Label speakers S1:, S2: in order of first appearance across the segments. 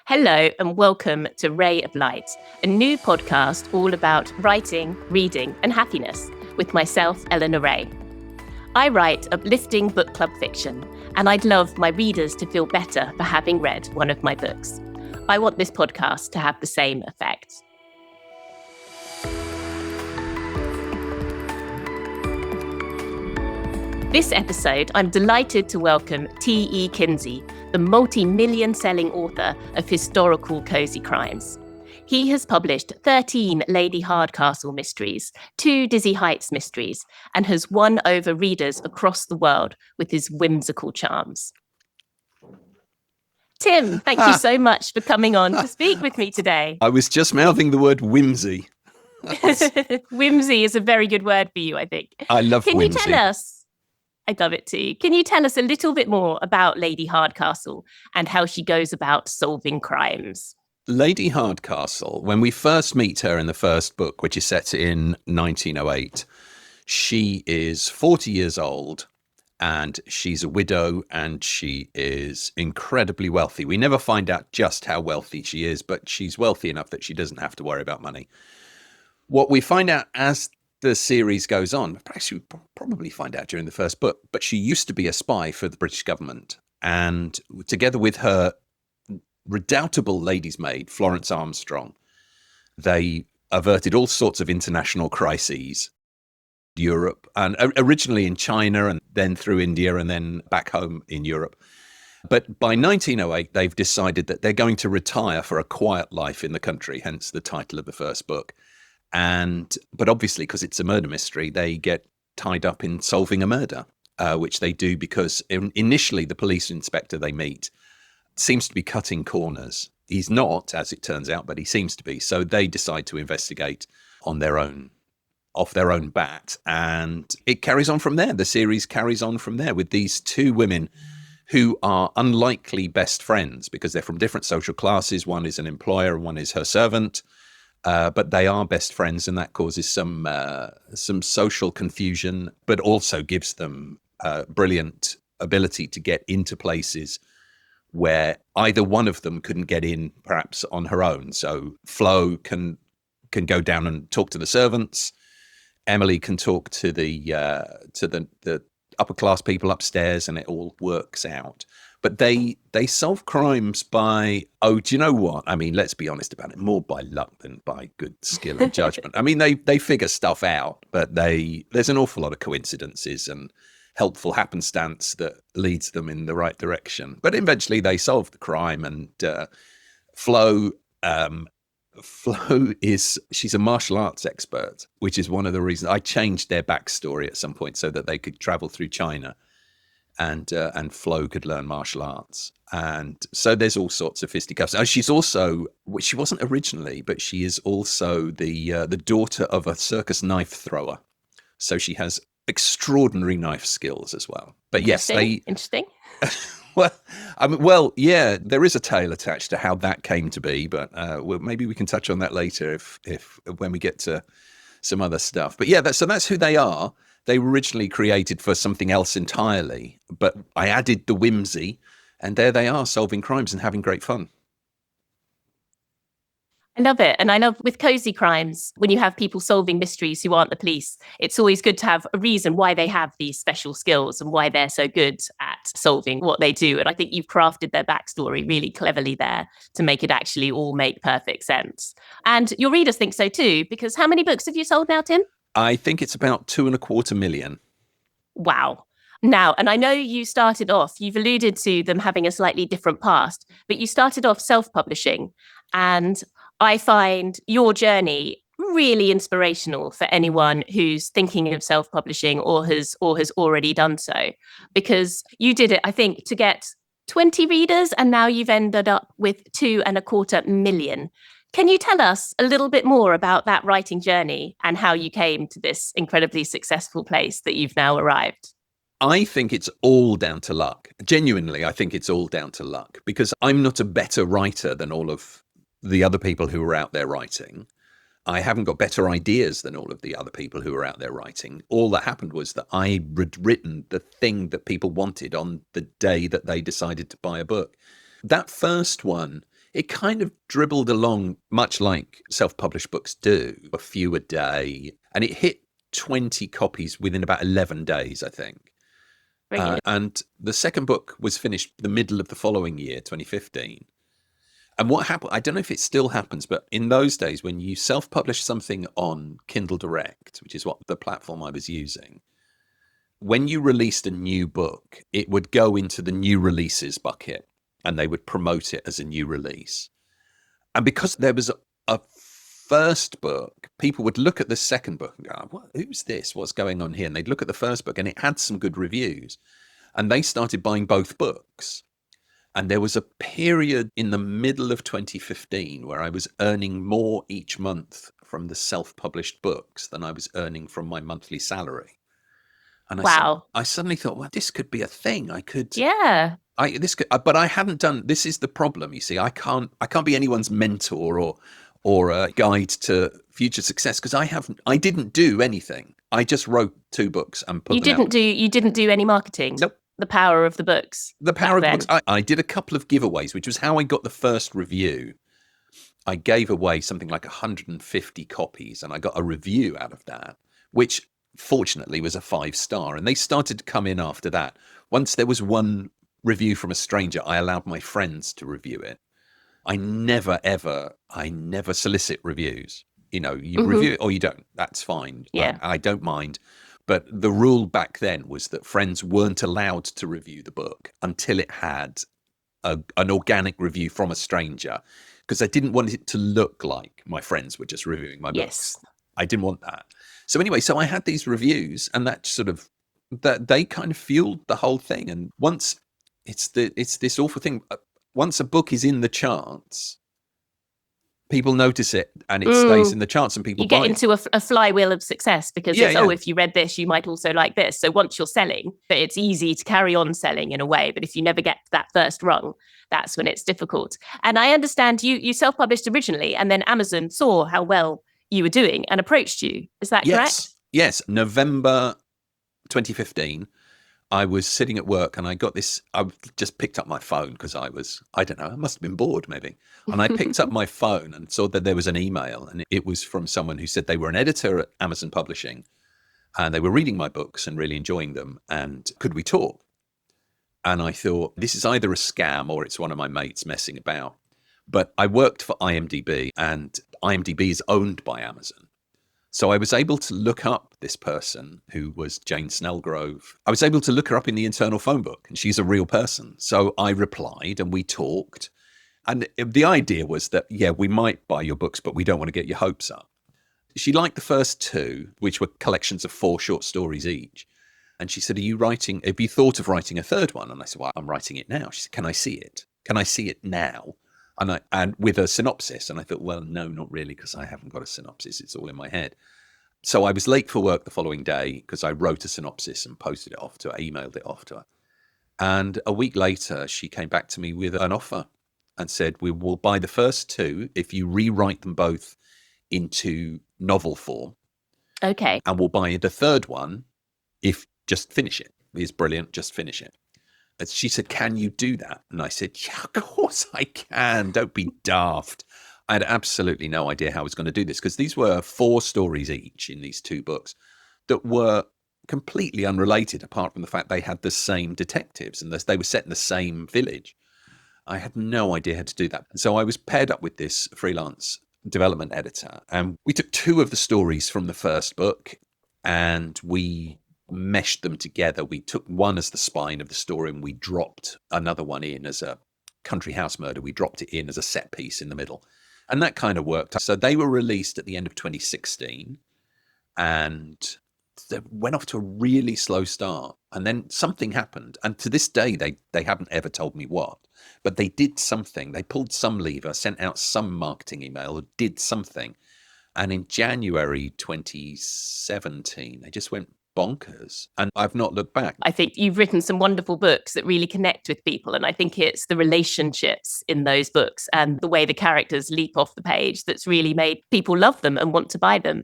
S1: Hello and welcome to Ray of Light, a new podcast all about writing, reading and happiness with myself, Eleanor Ray. I write uplifting book club fiction, and I'd love my readers to feel better for having read one of my books. I want this podcast to have the same effect. This episode, I'm delighted to welcome TE Kinsey, the multi-million selling author of historical cozy crimes. He has published 13 Lady Hardcastle Mysteries, 2 Dizzy Heights mysteries, and has won over readers across the world with his whimsical charms. Tim, thank you so much for coming on to speak with me today.
S2: I was just mouthing the word whimsy.
S1: Whimsy is a very good word for you, I think.
S2: I love whimsy.
S1: Can you tell us? I love it too. Can you tell us a little bit more about Lady Hardcastle and how she goes about solving crimes?
S2: Lady Hardcastle, when we first meet her in the first book, which is set in 1908, she is 40 years old and she's a widow and she is incredibly wealthy. We never find out just how wealthy she is, but she's wealthy enough that she doesn't have to worry about money. What we find out as the series goes on, actually we'll probably find out during the first book, but she used to be a spy for the British government. And together with her redoubtable lady's maid, Florence Armstrong, they averted all sorts of international crises, Europe, and originally in China and then through India and then back home in Europe. But by 1908, they've decided that they're going to retire for a quiet life in the country, hence the title of the first book. But obviously, because it's a murder mystery, they get tied up in solving a murder, which they do because initially the police inspector they meet seems to be cutting corners. He's not, as it turns out, but he seems to be. So they decide to investigate on their own, off their own bat, and it carries on from there. The series carries on from there with these two women who are unlikely best friends because they're from different social classes. One is an employer and one is her servant. But they are best friends, and that causes some social confusion, but also gives them brilliant ability to get into places where either one of them couldn't get in, perhaps on her own. So Flo can go down and talk to the servants. Emily can talk to the upper class people upstairs, and it all works out. But they solve crimes by, do you know what? I mean, let's be honest about it, more by luck than by good skill and judgment. I mean, they figure stuff out, but there's an awful lot of coincidences and helpful happenstance that leads them in the right direction. But eventually they solve the crime, and Flo she's a martial arts expert, which is one of the reasons I changed their backstory at some point so that they could travel through China. And Flo could learn martial arts. And so there's all sorts of fisticuffs. She's also, which she wasn't originally, but she is also the daughter of a circus knife thrower. So she has extraordinary knife skills as well. But yes,
S1: Interesting.
S2: Yeah, there is a tale attached to how that came to be, but maybe we can touch on that later if when we get to some other stuff. But yeah, that's who they are. They were originally created for something else entirely, but I added the whimsy, and there they are, solving crimes and having great fun.
S1: I love it. And I love with cozy crimes, when you have people solving mysteries who aren't the police, it's always good to have a reason why they have these special skills and why they're so good at solving what they do. And I think you've crafted their backstory really cleverly there to make it actually all make perfect sense. And your readers think so too, because how many books have you sold now, Tim?
S2: I think it's about 2.25 million.
S1: Wow. Now, and I know you've alluded to them having a slightly different past, but you started off self-publishing, and I find your journey really inspirational for anyone who's thinking of self-publishing or has already done so, because you did it, I think, to get 20 readers, and now you've ended up with 2.25 million. Can you tell us a little bit more about that writing journey and how you came to this incredibly successful place that you've now arrived?
S2: I think it's all down to luck. Genuinely, I think it's all down to luck, because I'm not a better writer than all of the other people who are out there writing. I haven't got better ideas than all of the other people who are out there writing. All that happened was that I had written the thing that people wanted on the day that they decided to buy a book. That first one it kind of dribbled along, much like self-published books do, a few a day, and it hit 20 copies within about 11 days, I think. And the second book was finished the middle of the following year, 2015. And what happened, I don't know if it still happens, but in those days, when you self-publish something on Kindle Direct, which is what the platform I was using, when you released a new book, it would go into the new releases bucket and they would promote it as a new release. And because there was a first book, people would look at the second book and go, what, who's this? What's going on here? And they'd look at the first book and it had some good reviews. And they started buying both books. And there was a period in the middle of 2015 where I was earning more each month from the self-published books than I was earning from my monthly salary. And I suddenly thought, well, this could be a thing. I could, but I hadn't done. This is the problem, you see. I can't be anyone's mentor or a guide to future success because I didn't do anything. I just wrote 2 books and put them out.
S1: You didn't do any marketing.
S2: Nope.
S1: The power of the books.
S2: The power of the books. I did a couple of giveaways, which was how I got the first review. I gave away something like 150 copies, and I got a review out of that, which fortunately was a 5-star. And they started to come in after that. Once there was one review from a stranger, I allowed my friends to review it. I never solicit reviews. You know, you review it or you don't. That's fine.
S1: Yeah.
S2: I don't mind. But the rule back then was that friends weren't allowed to review the book until it had an organic review from a stranger, because I didn't want it to look like my friends were just reviewing my books. I didn't want that. So anyway, so I had these reviews, and that they kind of fueled the whole thing. And once it's this awful thing. Once a book is in the charts, people notice it and it stays in the charts and people buy it.
S1: You get into a flywheel of success because if you read this, you might also like this. So once you're selling, it's easy to carry on selling in a way. But if you never get to that first rung, that's when it's difficult. And I understand you self-published originally and then Amazon saw how well you were doing and approached you. Is that correct?
S2: Yes. November 2015. I was sitting at work and I got this, I just picked up my phone because I don't know, I must have been bored maybe. And I picked up my phone and saw that there was an email, and it was from someone who said they were an editor at Amazon Publishing and they were reading my books and really enjoying them. And could we talk? And I thought, this is either a scam or it's one of my mates messing about. But I worked for IMDb, and IMDb is owned by Amazon. So I was able to look up this person who was Jane Snellgrove. I was able to look her up in the internal phone book, and she's a real person. So I replied and we talked. And the idea was that, we might buy your books, but we don't want to get your hopes up. She liked the first 2, which were collections of 4 short stories each. And she said, have you thought of writing a third one? And I said, well, I'm writing it now. She said, can I see it? Can I see it now? And with a synopsis. And I thought, well, no, not really, because I haven't got a synopsis. It's all in my head. So I was late for work the following day because I wrote a synopsis and posted it off to her, emailed it off to her. And a week later, she came back to me with an offer and said, we will buy the first 2 if you rewrite them both into novel form.
S1: Okay.
S2: And we'll buy the third one if just finish it. It's brilliant, just finish it. And she said, can you do that? And I said, yeah, of course I can. Don't be daft. I had absolutely no idea how I was going to do this because these were 4 stories each in these 2 books that were completely unrelated, apart from the fact they had the same detectives and they were set in the same village. I had no idea how to do that. So I was paired up with this freelance development editor, and we took 2 of the stories from the first book and we meshed them together. We took one as the spine of the story and we dropped another one in as a country house murder. We dropped it in as a set piece in the middle. And that kind of worked. So they were released at the end of 2016 and they went off to a really slow start. And then something happened. And to this day, they haven't ever told me what. But they did something. They pulled some lever, sent out some marketing email, or did something. And in January 2017, they just went bonkers. And I've not looked back.
S1: I think you've written some wonderful books that really connect with people. And I think it's the relationships in those books and the way the characters leap off the page that's really made people love them and want to buy them.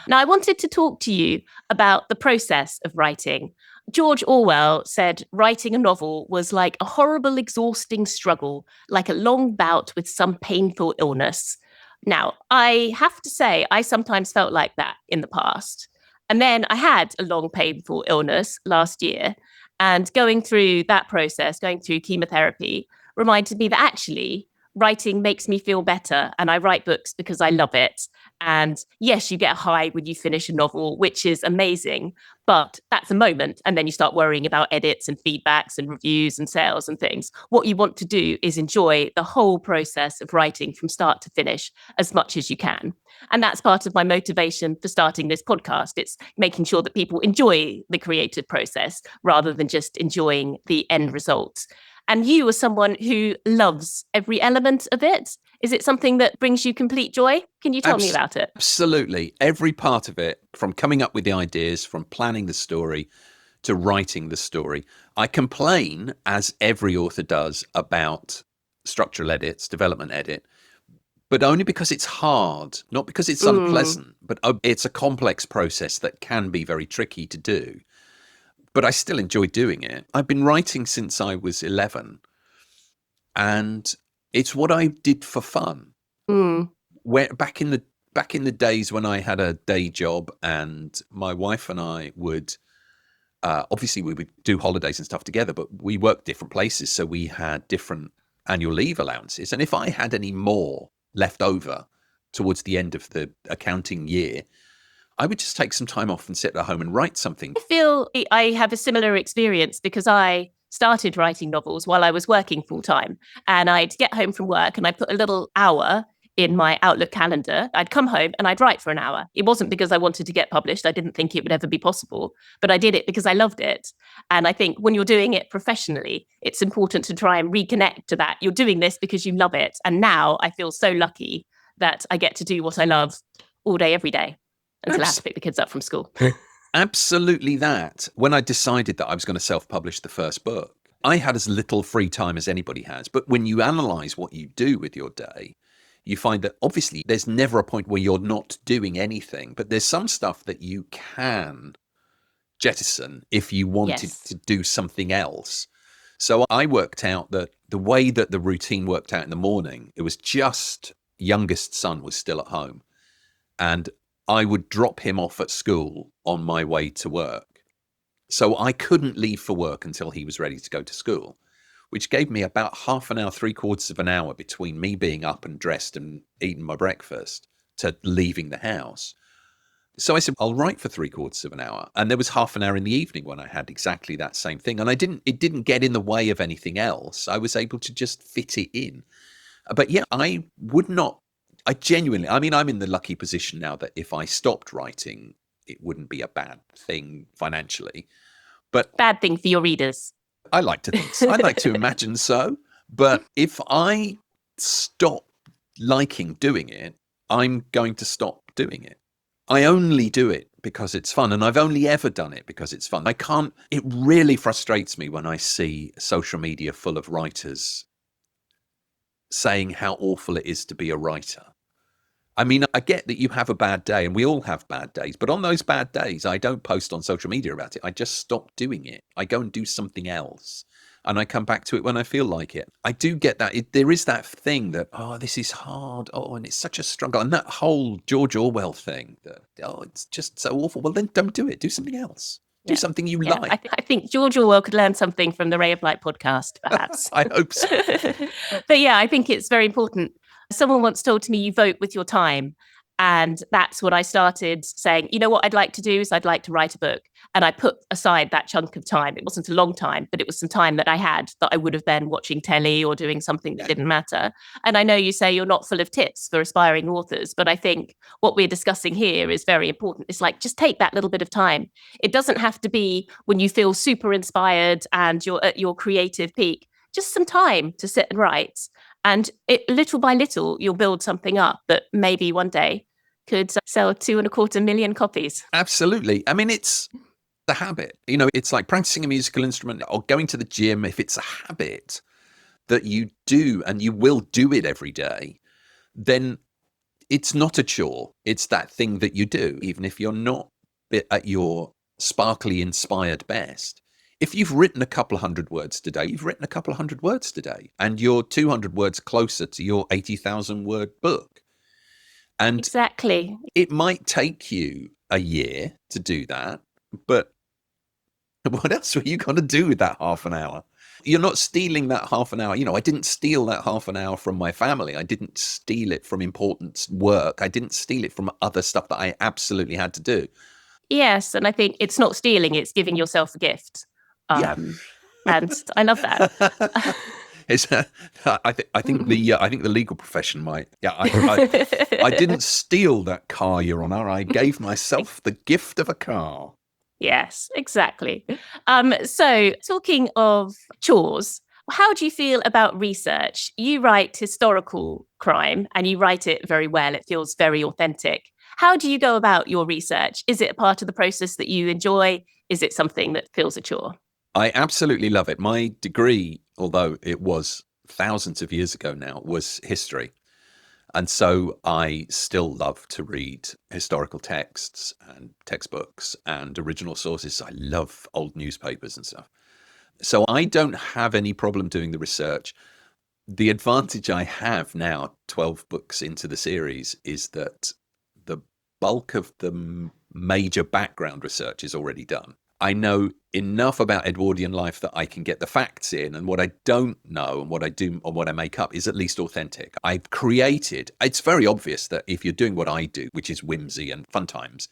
S1: Now, I wanted to talk to you about the process of writing. George Orwell said writing a novel was like a horrible, exhausting struggle, like a long bout with some painful illness. Now, I have to say, I sometimes felt like that in the past. And then I had a long, painful illness last year. And going through that process, going through chemotherapy, reminded me that actually writing makes me feel better. And I write books because I love it. And yes, you get a high when you finish a novel, which is amazing. But that's a moment. And then you start worrying about edits and feedbacks and reviews and sales and things. What you want to do is enjoy the whole process of writing from start to finish as much as you can. And that's part of my motivation for starting this podcast. It's making sure that people enjoy the creative process rather than just enjoying the end result. And you are someone who loves every element of it. Is it something that brings you complete joy? Can you tell me about it?
S2: Absolutely. Every part of it, from coming up with the ideas, from planning the story to writing the story. I complain, as every author does, about structural edits, development edit, but only because it's hard, not because it's unpleasant, but it's a complex process that can be very tricky to do. But I still enjoy doing it. I've been writing since I was 11, and it's what I did for fun. Where back in the days when I had a day job, and my wife and I would obviously we would do holidays and stuff together, but we worked different places, so we had different annual leave allowances. And if I had any more left over towards the end of the accounting year, I would just take some time off and sit at home and write something.
S1: I feel I have a similar experience because I started writing novels while I was working full time. And I'd get home from work and I'd put a little hour in my Outlook calendar. I'd come home and I'd write for an hour. It wasn't because I wanted to get published. I didn't think it would ever be possible, but I did it because I loved it. And I think when you're doing it professionally, it's important to try and reconnect to that. You're doing this because you love it. And now I feel so lucky that I get to do what I love all day, every day until I have to pick the kids up from school.
S2: Absolutely that. When I decided that I was going to self-publish the first book, I had as little free time as anybody has. But when you analyze what you do with your day, you find that obviously there's never a point where you're not doing anything, but there's some stuff that you can jettison if you wanted to do something else. So I worked out that the way that the routine worked out in the morning, it was just youngest son was still at home, and I would drop him off at school on my way to work. So I couldn't leave for work until he was ready to go to school, which gave me about half an hour, 3/4 of an hour between me being up and dressed and eating my breakfast to leaving the house. So I said, I'll write for 3/4 of an hour. And there was half an hour in the evening when I had exactly that same thing. And it didn't get in the way of anything else. I was able to just fit it in. But yeah, I genuinely, I mean, I'm in the lucky position now that if I stopped writing, it wouldn't be a bad thing financially. But
S1: bad thing for your readers.
S2: I like to think so. I like to imagine so. But if I stop liking doing it, I'm going to stop doing it. I only do it because it's fun, and I've only ever done it because it's fun. It really frustrates me when I see social media full of writers saying how awful it is to be a writer. I mean, I get that you have a bad day, and we all have bad days, but on those bad days, I don't post on social media about it. I just stop doing it. I go and do something else, and I come back to it when I feel like it. I do get that. There is that thing that, oh, this is hard. Oh, and it's such a struggle. And that whole George Orwell thing that, oh, it's just so awful. Well, then don't do it. Do something else. Do something you like.
S1: I think George Orwell could learn something from the Ray of Light podcast, perhaps.
S2: I hope so.
S1: But yeah, I think it's very important. Someone once told me you vote with your time. And that's what I started saying, you know what I'd like to do is I'd like to write a book. And I put aside that chunk of time. It wasn't a long time, but it was some time that I had that I would have been watching telly or doing something that didn't matter. And I know you say you're not full of tips for aspiring authors, but I think what we're discussing here is very important. It's like, just take that little bit of time. It doesn't have to be when you feel super inspired and you're at your creative peak. Just some time to sit and write. And little by little, you'll build something up that maybe one day could sell 2.25 million copies.
S2: Absolutely. I mean, it's the habit. You know, it's like practicing a musical instrument or going to the gym. If it's a habit that you do and you will do it every day, then it's not a chore. It's that thing that you do, even if you're not at your sparkly inspired best. If you've written a couple of hundred words today, you've written a couple of hundred words today, and you're 200 words closer to your 80,000 word book. And
S1: exactly.
S2: it might take you a year to do that, but what else were you going to do with that half an hour? You're not stealing that half an hour. You know, I didn't steal that half an hour from my family. I didn't steal it from important work. I didn't steal it from other stuff that I absolutely had to do.
S1: Yes, and I think it's not stealing, it's giving yourself a gift.
S2: Yeah.
S1: And I love that.
S2: I think the legal profession might. Yeah, I didn't steal that car, Your Honour. I gave myself the gift of a car.
S1: Yes, exactly. So talking of chores, how do you feel about research? You write historical crime and you write it very well. It feels very authentic. How do you go about your research? Is it a part of the process that you enjoy? Is it something that feels a chore?
S2: I absolutely love it. My degree, although it was thousands of years ago now, was history. And so I still love to read historical texts and textbooks and original sources. I love old newspapers and stuff. So I don't have any problem doing the research. The advantage I have now, 12 books into the series, is that the bulk of the major background research is already done. I know enough about Edwardian life that I can get the facts in, and what I don't know and what I do or what I make up is at least authentic. I've created, it's very obvious that if you're doing what I do, which is whimsy and fun times,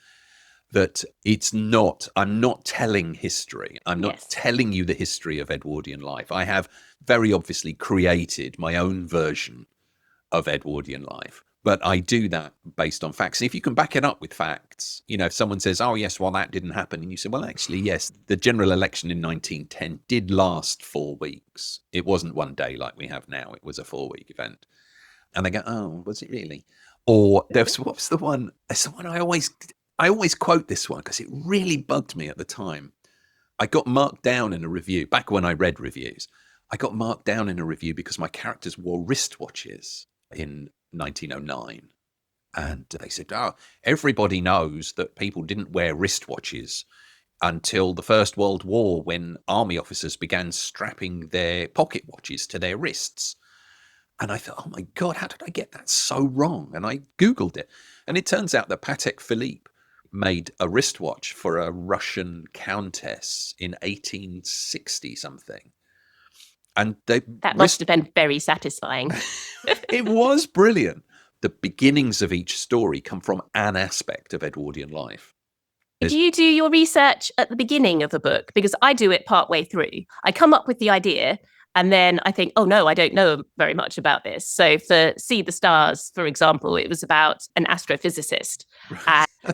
S2: that I'm not telling history. I'm not telling you the history of Edwardian life. I have very obviously created my own version of Edwardian life. But I do that based on facts. And if you can back it up with facts, you know, if someone says, oh, yes, well, that didn't happen. And you say, well, actually, yes, the general election in 1910 did last 4 weeks. It wasn't one day like we have now. It was a 4-week event. And they go, oh, was it really? Or what was the one? It's the one I always quote this one because it really bugged me at the time. I got marked down in a review back when I read reviews. I got marked down in a review because my characters wore wristwatches in 1909. And they said, oh, everybody knows that people didn't wear wristwatches until the First World War when army officers began strapping their pocket watches to their wrists. And I thought, oh my God, how did I get that so wrong? And I Googled it. And it turns out that Patek Philippe made a wristwatch for a Russian countess in 1860 something. And
S1: that must have been very satisfying.
S2: It was brilliant. The beginnings of each story come from an aspect of Edwardian life.
S1: Do you do your research at the beginning of a book? Because I do it partway through. I come up with the idea and then I think, oh no, I don't know very much about this. So for See the Stars, for example, it was about an astrophysicist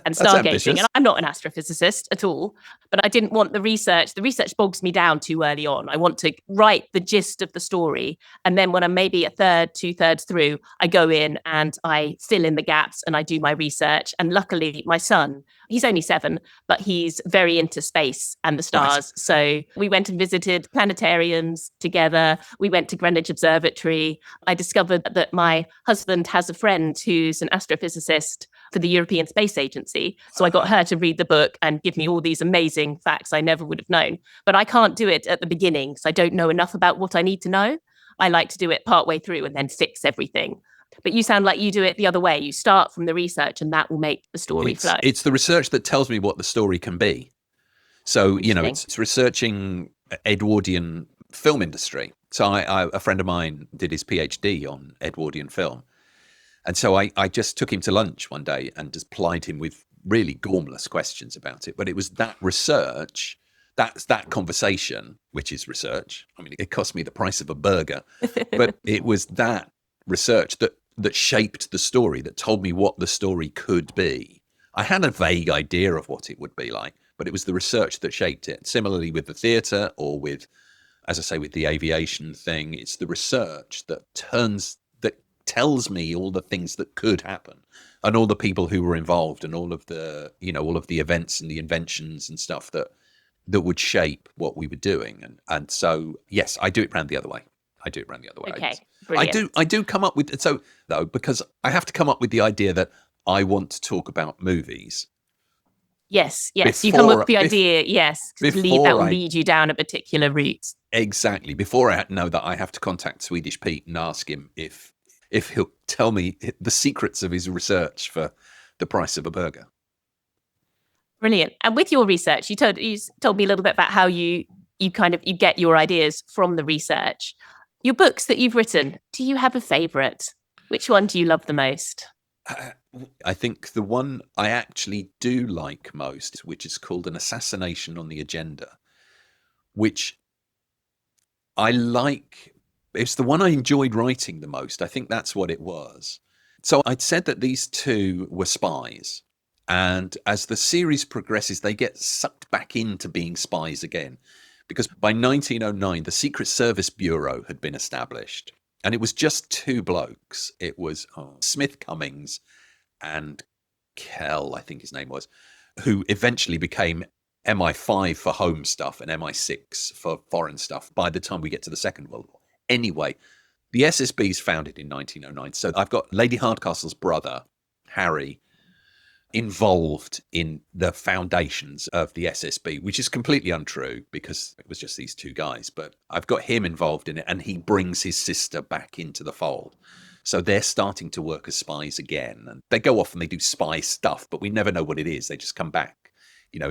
S1: and stargazing.
S2: Ambitious.
S1: And I'm not an astrophysicist at all, but I didn't want the research. The research bogs me down too early on. I want to write the gist of the story. And then when I'm maybe a third, 2/3 through, I go in and I fill in the gaps and I do my research. And luckily, my son, he's only 7, but he's very into space and the stars. Right. So we went and visited planetariums together. We went to Greenwich Observatory. I discovered that my husband has a friend who's an astrophysicist for the European Space Agency. So I got her to read the book and give me all these amazing facts I never would have known. But I can't do it at the beginning because I don't know enough about what I need to know. I like to do it partway through and then fix everything. But you sound like you do it the other way. You start from the research and that will make the story flow.
S2: It's the research that tells me what the story can be. So, you know, it's researching Edwardian film industry. So a friend of mine did his PhD on Edwardian film. And so I just took him to lunch one day and just plied him with really gormless questions about it. But it was that research, that conversation, which is research. I mean, it cost me the price of a burger. But it was that research that shaped the story, that told me what the story could be. I had a vague idea of what it would be like, but it was the research that shaped it. Similarly with the theatre or with, as I say, with the aviation thing, it's the research that tells me all the things that could happen and all the people who were involved and all of the events and the inventions and stuff that would shape what we were doing. And so, yes, I do it round the other way.
S1: Okay, brilliant.
S2: I do come up with, because I have to come up with the idea that I want to talk about movies.
S1: Yes, yes. You come up
S2: before
S1: with the idea, yes, that
S2: before
S1: will
S2: I
S1: lead you down a particular route.
S2: exactly before I know that I have to contact Swedish Pete and ask him if he'll tell me the secrets of his research for the price of a burger.
S1: Brilliant. And with your research, you told me a little bit about how you get your ideas from the research. Your books that you've written, do you have a favorite? Which one do you love the most?
S2: I think the one I actually do like most, which is called An Assassination on the Agenda, which I like. It's the one I enjoyed writing the most. I think that's what it was. So I'd said that these two were spies. And as the series progresses, they get sucked back into being spies again. Because by 1909, the Secret Service Bureau had been established. And it was just two blokes. It was Smith Cummings and Kell, I think his name was, who eventually became MI5 for home stuff and MI6 for foreign stuff by the time we get to the Second World War. Anyway, the SSB is founded in 1909. So I've got Lady Hardcastle's brother, Harry, involved in the foundations of the SSB, which is completely untrue because it was just these two guys. But I've got him involved in it, and he brings his sister back into the fold. So they're starting to work as spies again. And they go off and they do spy stuff, but we never know what it is. They just come back.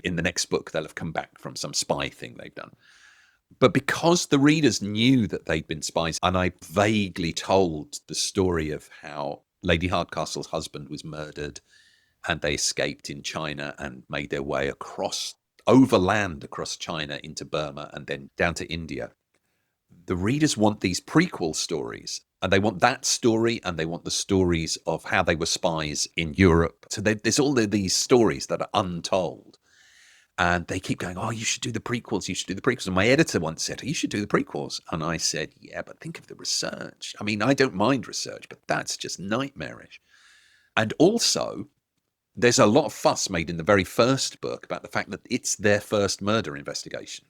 S2: In the next book, they'll have come back from some spy thing they've done. But because the readers knew that they'd been spies, and I vaguely told the story of how Lady Hardcastle's husband was murdered and they escaped in China and made their way overland across China into Burma and then down to India. The readers want these prequel stories, and they want that story, and they want the stories of how they were spies in Europe. So there's all of these stories that are untold. And they keep going, you should do the prequels, you should do the prequels. And my editor once said, you should do the prequels. And I said, yeah, but think of the research. I mean, I don't mind research, but that's just nightmarish. And also, there's a lot of fuss made in the very first book about the fact that it's their first murder investigation.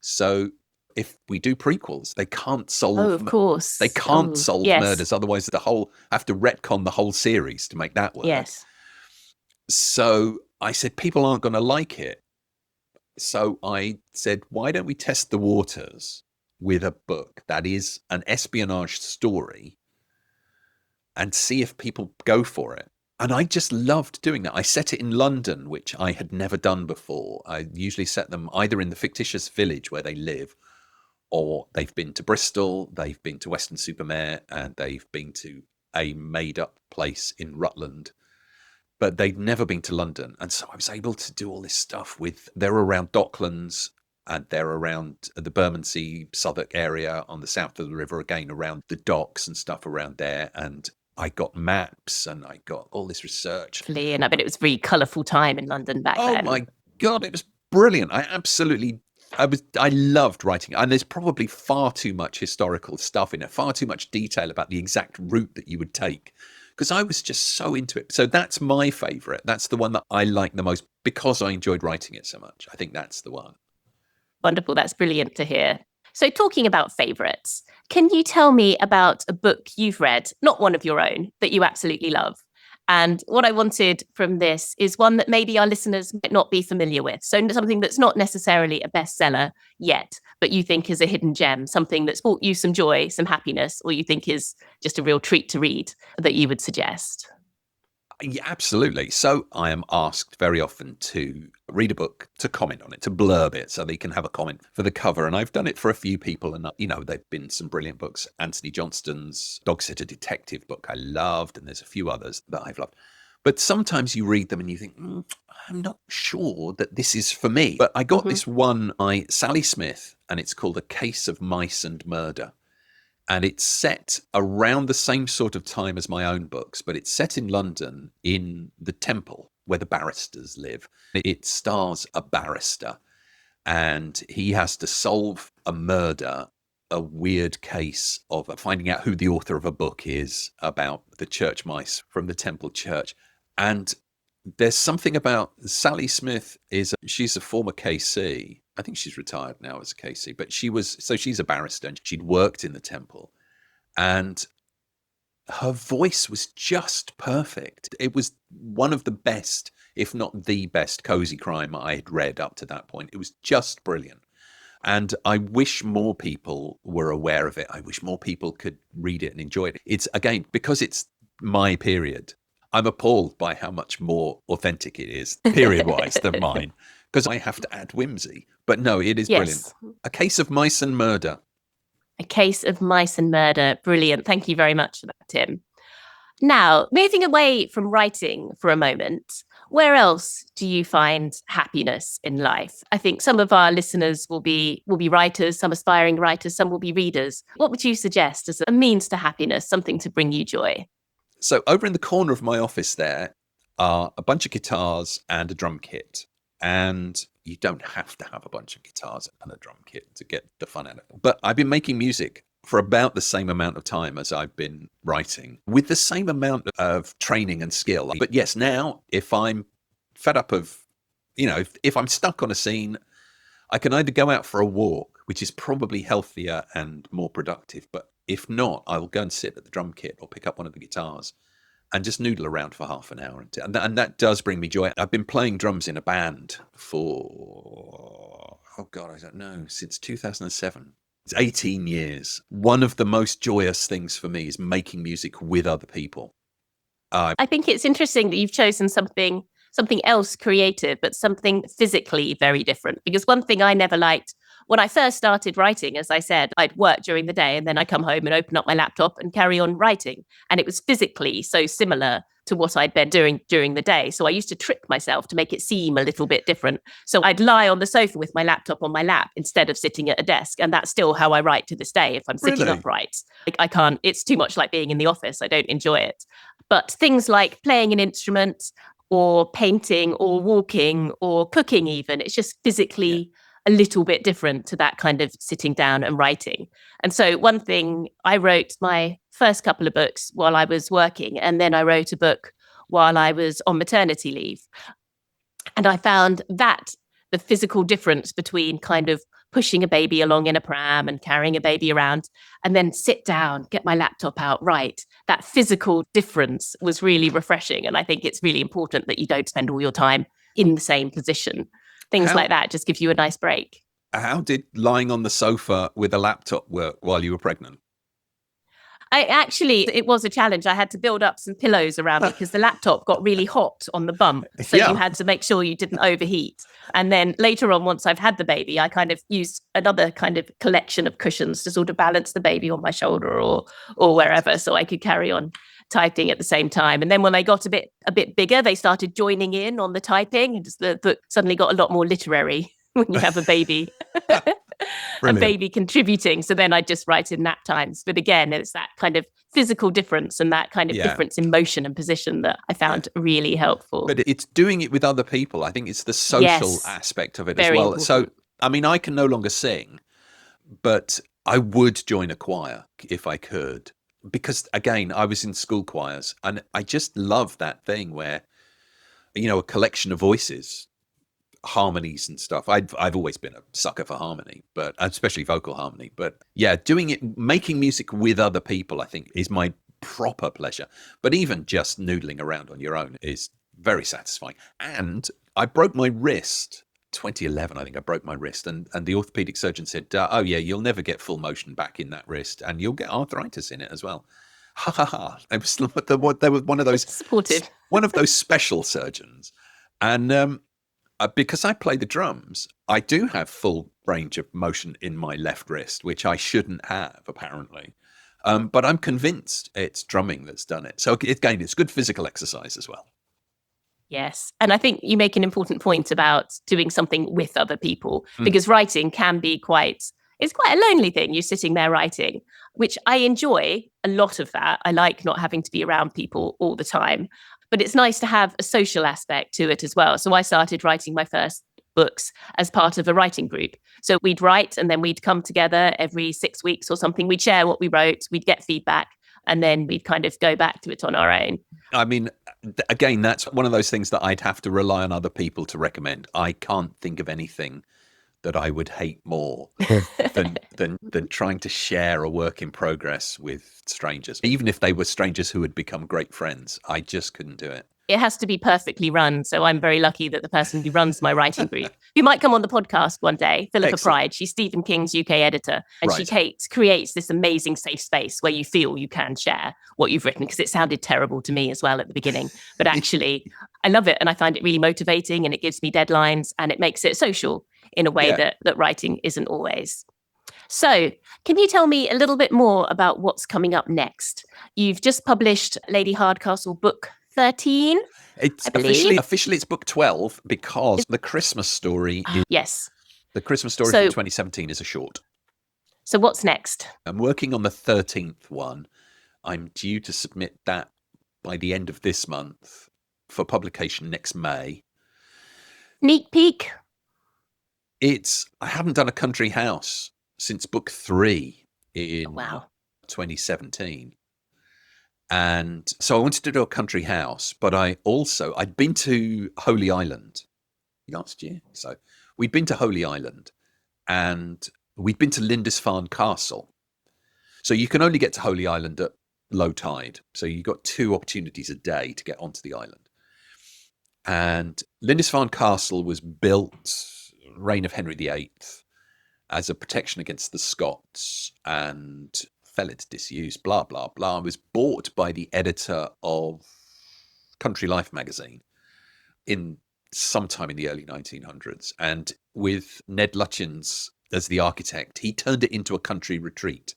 S2: So if we do prequels, they can't solve.
S1: Oh, of course.
S2: They can't solve
S1: yes.
S2: murders. Otherwise, have to retcon the whole series to make that work.
S1: Yes.
S2: So I said, people aren't going to like it. So I said, why don't we test the waters with a book that is an espionage story and see if people go for it? And I just loved doing that. I set it in London, which I had never done before. I usually set them either in the fictitious village where they live, or they've been to Bristol, they've been to Weston-super-Mare, and they've been to a made-up place in Rutland. But they'd never been to London. And so I was able to do all this stuff they're around Docklands, and they're around the Bermondsey, Southwark area on the south of the river, again, around the docks and stuff around there. And I got maps and I got all this research.
S1: And I bet it was a really colourful time in London back then.
S2: Oh my God, it was brilliant. I loved writing. And there's probably far too much historical stuff in it, far too much detail about the exact route that you would take, because I was just so into it. So that's my favourite. That's the one that I like the most because I enjoyed writing it so much. I think that's the one.
S1: Wonderful. That's brilliant to hear. So talking about favourites, can you tell me about a book you've read, not one of your own, that you absolutely love? And what I wanted from this is one that maybe our listeners might not be familiar with. So something that's not necessarily a bestseller yet, but you think is a hidden gem, something that's brought you some joy, some happiness, or you think is just a real treat to read that you would suggest.
S2: Yeah, absolutely. So I am asked very often to read a book, to comment on it, to blurb it so they can have a comment for the cover. And I've done it for a few people. And, they've been some brilliant books. Anthony Johnston's Dog Sitter Detective book I loved. And there's a few others that I've loved. But sometimes you read them and you think, I'm not sure that this is for me. But I got this one by Sally Smith, and it's called A Case of Mice and Murder. And it's set around the same sort of time as my own books, but it's set in London in the Temple where the barristers live. It stars a barrister, and he has to solve a murder, a weird case of finding out who the author of a book is about the church mice from the Temple Church. And there's something about Sally Smith she's a former KC. I think she's retired now as a KC, but she's a barrister and she'd worked in the Temple, and her voice was just perfect. It was one of the best if not the best cozy crime I had read up to that point. It was just brilliant. And I wish more people were aware of it. I wish more people could read it and enjoy it. It's, again, because it's my period, I'm appalled by how much more authentic it is, period-wise, than mine, because I have to add whimsy. But no, it is brilliant. A Case of Mice and Murder.
S1: A Case of Mice and Murder. Brilliant. Thank you very much for that, Tim. Now, moving away from writing for a moment, where else do you find happiness in life? I think some of our listeners will be writers, some aspiring writers, some will be readers. What would you suggest as a means to happiness, something to bring you joy?
S2: So over in the corner of my office there are a bunch of guitars and a drum kit. And you don't have to have a bunch of guitars and a drum kit to get the fun out of it. But I've been making music for about the same amount of time as I've been writing, with the same amount of training and skill. But yes, now if I'm fed up of, if I'm stuck on a scene, I can either go out for a walk, which is probably healthier and more productive. But if not, I'll go and sit at the drum kit or pick up one of the guitars and just noodle around for half an hour. And that does bring me joy. I've been playing drums in a band for, I don't know, since 2007. It's 18 years. One of the most joyous things for me is making music with other people.
S1: I think it's interesting that you've chosen something else creative, but something physically very different. Because one thing I never liked when I first started writing, as I said, I'd work during the day and then I come home and open up my laptop and carry on writing. And it was physically so similar to what I'd been doing during the day. So I used to trick myself to make it seem a little bit different. So I'd lie on the sofa with my laptop on my lap instead of sitting at a desk. And that's still how I write to this day if I'm sitting upright. I can't, it's too much like being in the office. I don't enjoy it. But things like playing an instrument or painting or walking or cooking even, it's just physically a little bit different to that kind of sitting down and writing. And so one thing, I wrote my first couple of books while I was working, and then I wrote a book while I was on maternity leave. And I found that the physical difference between kind of pushing a baby along in a pram and carrying a baby around and then sit down, get my laptop out, write, that physical difference was really refreshing. And I think it's really important that you don't spend all your time in the same position. Things like that just give you a nice break.
S2: How did lying on the sofa with a laptop work while you were pregnant?
S1: It was a challenge. I had to build up some pillows around it because the laptop got really hot on the bump. So you had to make sure you didn't overheat. And then later on, once I've had the baby, I kind of used another kind of collection of cushions to sort of balance the baby on my shoulder or wherever, so I could carry on typing at the same time. And then when they got a bit bigger, they started joining in on the typing, and the book suddenly got a lot more literary when you have a baby. A baby contributing. So then I just write in nap times. But again, it's that kind of physical difference and that kind of difference in motion and position that I found really helpful.
S2: But it's doing it with other people. I think it's the social aspect of it as well.
S1: Important.
S2: So, I mean, I can no longer sing, but I would join a choir if I could. Because, again, I was in school choirs and I just love that thing where, a collection of voices, harmonies and stuff. I've always been a sucker for harmony, but especially vocal harmony. But yeah, doing it, making music with other people, I think is my proper pleasure. But even just noodling around on your own is very satisfying. And I broke my wrist 2011, I think I broke my wrist, and the orthopedic surgeon said, oh yeah, you'll never get full motion back in that wrist and you'll get arthritis in it as well. Ha ha ha. They were one of those
S1: supportive,
S2: one of those special surgeons. And because I play the drums, I do have full range of motion in my left wrist, which I shouldn't have, apparently. But I'm convinced it's drumming that's done it. So again, it's good physical exercise as well.
S1: Yes. And I think you make an important point about doing something with other people, because writing can be it's quite a lonely thing. You're sitting there writing, which I enjoy a lot of that. I like not having to be around people all the time. But it's nice to have a social aspect to it as well. So I started writing my first books as part of a writing group. So we'd write and then we'd come together every 6 weeks or something. We'd share what we wrote, we'd get feedback, and then we'd kind of go back to it on our own.
S2: I mean, again, that's one of those things that I'd have to rely on other people to recommend. I can't think of anything that I would hate more than trying to share a work in progress with strangers. Even if they were strangers who had become great friends, I just couldn't do it.
S1: it has to be perfectly run. So I'm very lucky that the person who runs my writing group, who might come on the podcast one day, Philippa
S2: Excellent.
S1: Pride, she's Stephen King's UK editor, and
S2: Right.
S1: she creates this amazing safe space where you feel you can share what you've written, because it sounded terrible to me as well at the beginning. But actually, I love it, and I find it really motivating, and it gives me deadlines, and it makes it social in a way that writing isn't always. So, can you tell me a little bit more about what's coming up next? You've just published Lady Hardcastle book 13.
S2: It's
S1: I believe.
S2: officially it's book 12 because the Christmas story is
S1: Yes.
S2: the Christmas story from 2017 is a short.
S1: So what's next?
S2: I'm working on the 13th one. I'm due to submit that by the end of this month for publication next May.
S1: Sneak peek.
S2: I haven't done a country house since book 3 in 2017. And so I wanted to do a country house, but I'd been to Holy Island last year. So we'd been to Holy Island and we'd been to Lindisfarne Castle. So you can only get to Holy Island at low tide. So you've got 2 opportunities a day to get onto the island. And Lindisfarne Castle was built reign of Henry VIII as a protection against the Scots and fell into disuse, blah, blah, blah. It was bought by the editor of Country Life magazine sometime in the early 1900s. And with Ned Lutyens as the architect, he turned it into a country retreat,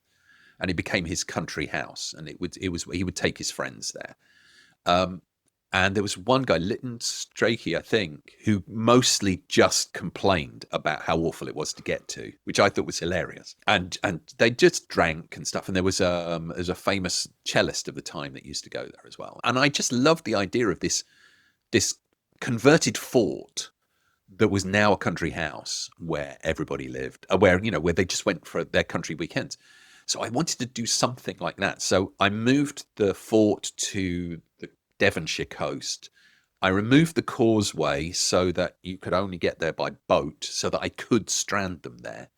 S2: and it became his country house. And he would take his friends there. And there was one guy, Lytton Strachey, I think, who mostly just complained about how awful it was to get to, which I thought was hilarious. And they just drank and stuff. And there was a famous cellist of the time that used to go there as well. And I just loved the idea of this converted fort that was now a country house where everybody lived, where they just went for their country weekends. So I wanted to do something like that. So I moved the fort to the Devonshire coast. I removed the causeway so that you could only get there by boat, so that I could strand them there.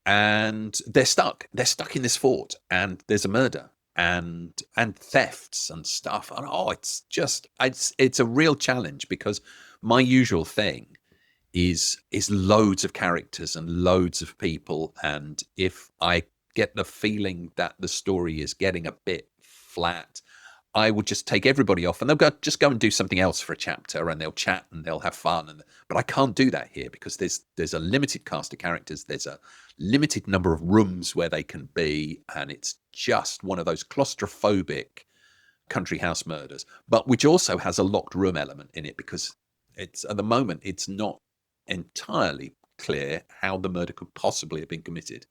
S2: And they're stuck. They're stuck in this fort, and there's a murder and thefts and stuff. And it's a real challenge, because my usual thing is loads of characters and loads of people. And if I get the feeling that the story is getting a bit flat, I would just take everybody off, and they'll just go and do something else for a chapter, and they'll chat and they'll have fun. But I can't do that here, because there's a limited cast of characters. There's a limited number of rooms where they can be, and it's just one of those claustrophobic country house murders, but which also has a locked room element in it, because at the moment it's not entirely clear how the murder could possibly have been committed.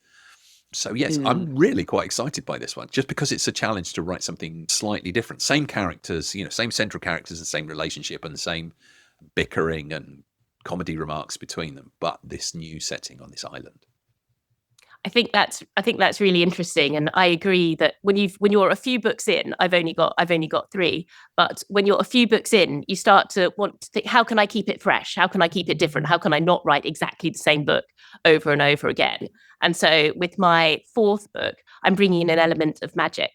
S2: So yes, I'm really quite excited by this one, just because it's a challenge to write something slightly different. Same characters, same central characters and same relationship and the same bickering and comedy remarks between them, but this new setting on this island.
S1: I think that's really interesting, and I agree that when you're a few books in, I've only got 3, but when you're a few books in, you start to want to think, how can I keep it fresh? How can I keep it different? How can I not write exactly the same book over and over again? And so with my 4th book, I'm bringing in an element of magic.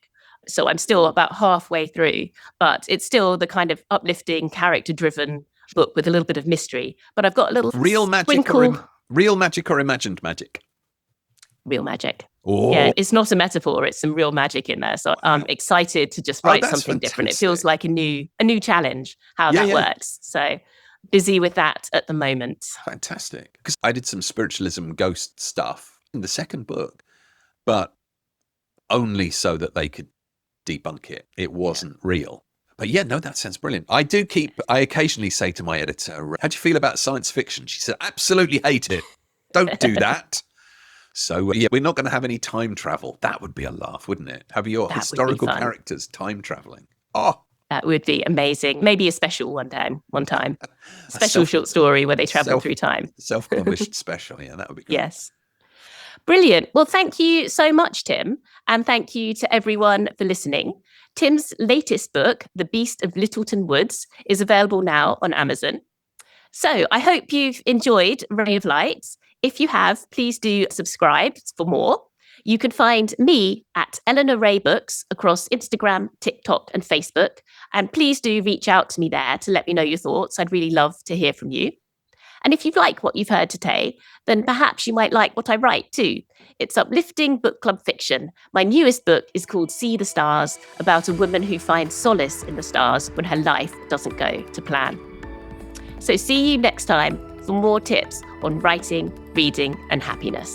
S1: So I'm still about halfway through, but it's still the kind of uplifting, character-driven book with a little bit of mystery. But I've got a little
S2: real magic or imagined magic.
S1: Real magic.
S2: Oh.
S1: Yeah, it's not a metaphor, it's some real magic in there. So I'm excited to just write something different. It feels like a new challenge how that works. So busy with that at the moment.
S2: Fantastic. Because I did some spiritualism ghost stuff in the 2nd book, but only so that they could debunk it. It wasn't real. But that sounds brilliant. I occasionally say to my editor, how do you feel about science fiction? She said, absolutely hate it. Don't do that. So, we're not going to have any time travel. That would be a laugh, wouldn't it? Have your historical characters time traveling? Oh,
S1: that would be amazing. Maybe a special one time. Special short story where they travel through time.
S2: Self-published special, that would be great.
S1: Yes. Brilliant. Well, thank you so much, Tim. And thank you to everyone for listening. Tim's latest book, The Beast of Littleton Woods, is available now on Amazon. So I hope you've enjoyed Ray of Light. If you have, please do subscribe for more. You can find me at Eleanor Ray Books across Instagram, TikTok, and Facebook. And please do reach out to me there to let me know your thoughts. I'd really love to hear from you. And if you like what you've heard today, then perhaps you might like what I write too. It's uplifting book club fiction. My newest book is called See the Stars, about a woman who finds solace in the stars when her life doesn't go to plan. So see you next time for more tips on writing, reading, and happiness.